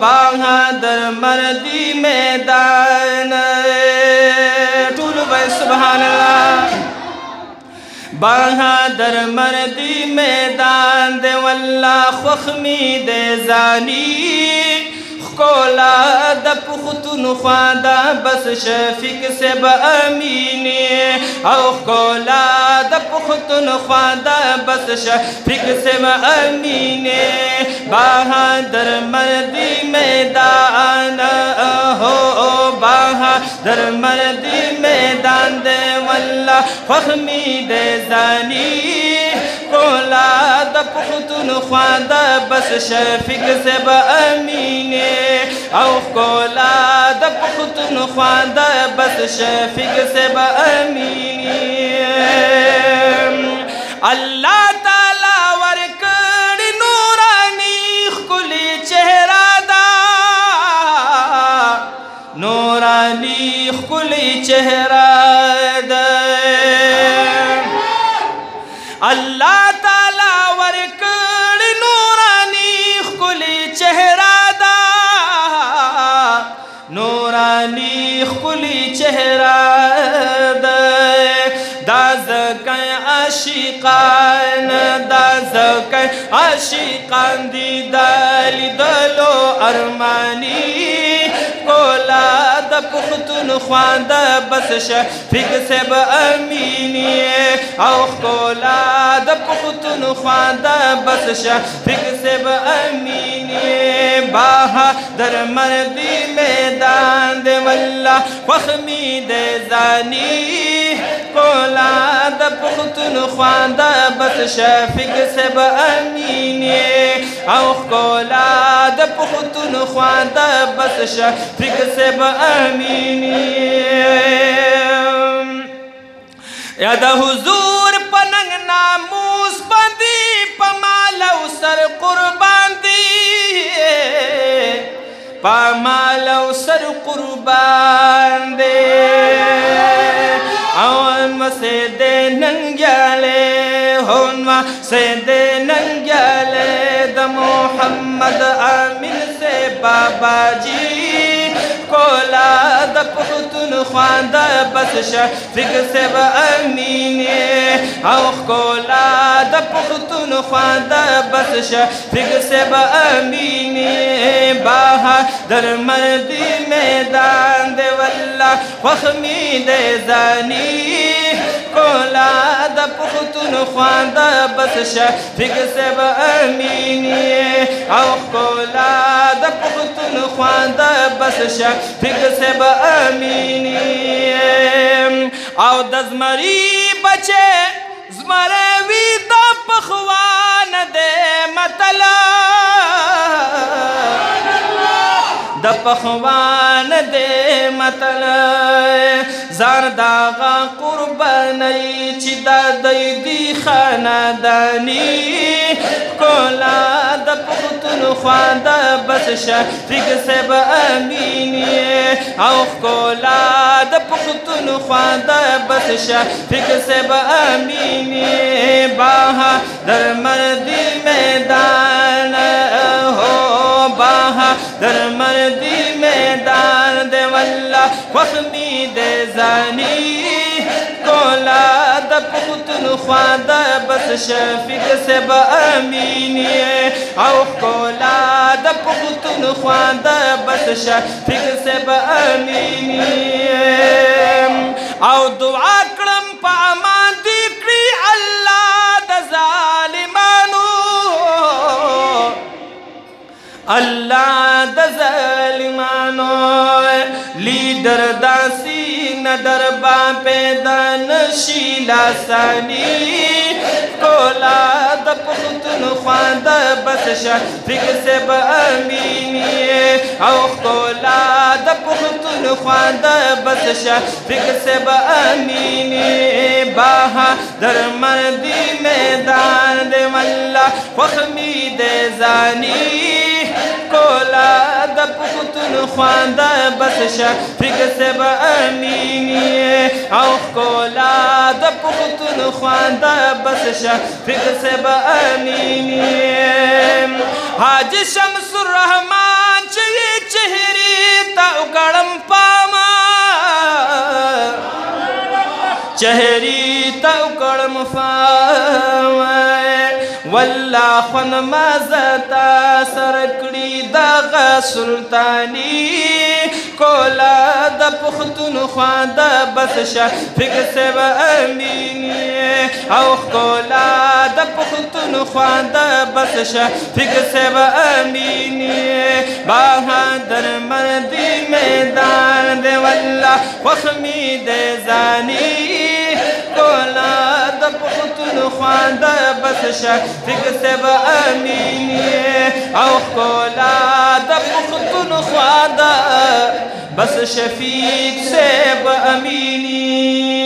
بہادر مردی میدان ٹول بھائی سبحان اللہ بہادر مردی میدان دے واللہ خخمی دے زانی کولا دا پختون خوادا بس شفیق سے بامینی او کولا دا پختون خوادا بس شفیق سے بامینی بہادر مردی میدان ہو بہادر مردی میدان دے واللہ فخمی دے زانی کولا دا پختون خوادا بس شفیق سے بامینی او کولا دا پختون خوادا بس شفیق سے بامینی اللہ تعالی ورکڑی نورانی خلی چہرہ دا نورانی خلی چہرہ دا اللہ تعالی ورکڑی نورانی خلی چہرہ نورانی خلی چہرہ دا زکای عاشقان دا زکای عاشقان دی دالی دلو ارمانی کولا دا پختون خواندہ بس شفیق سے بامینی او کولا دا پختون خواندہ بس شفیق سے بامینی بہادر مردی میدان دے واللہ فخمی دے زانی کولا دا پختون خواندہ بس شفیق سے بامینی او کولا دا پختون خواندہ بس شفیق سے بامینی یاد حضور پننگ ناموس بندی پمالو سر قربان دی پمالو سر قربان دے اون سے دے ننگیالے ہون سے دے ننگیالے دا محمد آمین سے بابا جی کولا دا پختون خواندہ بس شفیق سے بامینی او کولا دا پختون خواندہ بس شفیق سے بامینی بہادر مردی میدان دے واللہ فخمی دے زانی کولا دا پختون خواندہ بس شفیق سے بامینی او کولا دا پختون خواندہ بس شفیق سے بامینی او دزمری بچے زمروی دا پخوان دے مطلع دا پخوان دے مطلع زار داغا قربانی چی دا دی خاندانی کولا دا پختون خواندہ بس شفیق سے بامینی او کولا دا پختون خواندہ بس شفیق سے بامینی بہادر مردی میدان ہو بہادر مردی میدان دے واللہ فخمی دے زانی کولا دا پختون خواندہ بس شفیق سے بامینی او کولا دا پختون خواندہ بس شفیق سے بامینی او دعا کرم پا امان دیکری اللہ دا ظالمانو اللہ دا ظالمانو لیڈر داسی ندر با پیدا نشیلا ثانی کولا دا پختون خواندہ بس شفیق سے بامینی او کولا دا پختون خواندہ بس شفیق سے بامینی بہادر مردی میدان دے واللہ فخمی دے زانی کولا دا پختون خواندہ بس شفیق سے بامینی او کولا دا پختون خواندہ بس شفیق سے بامینی حاج شمس الرحمن چاہیے چهری تا کړم فاوای والله خون مازتا سر کړي دغه سلطانی کولا د پښتونخوا د بس شفیق صاحب آمینی او کولا د پښتونخوا د بس شفیق صاحب آمینی بہادر مردی میدان دے والله وخمی دے زانی کولا د پښتونخوا د بس شفیق صاحب آمینی او کولا د پښتونخوا د بس شفیق صاحب آمینی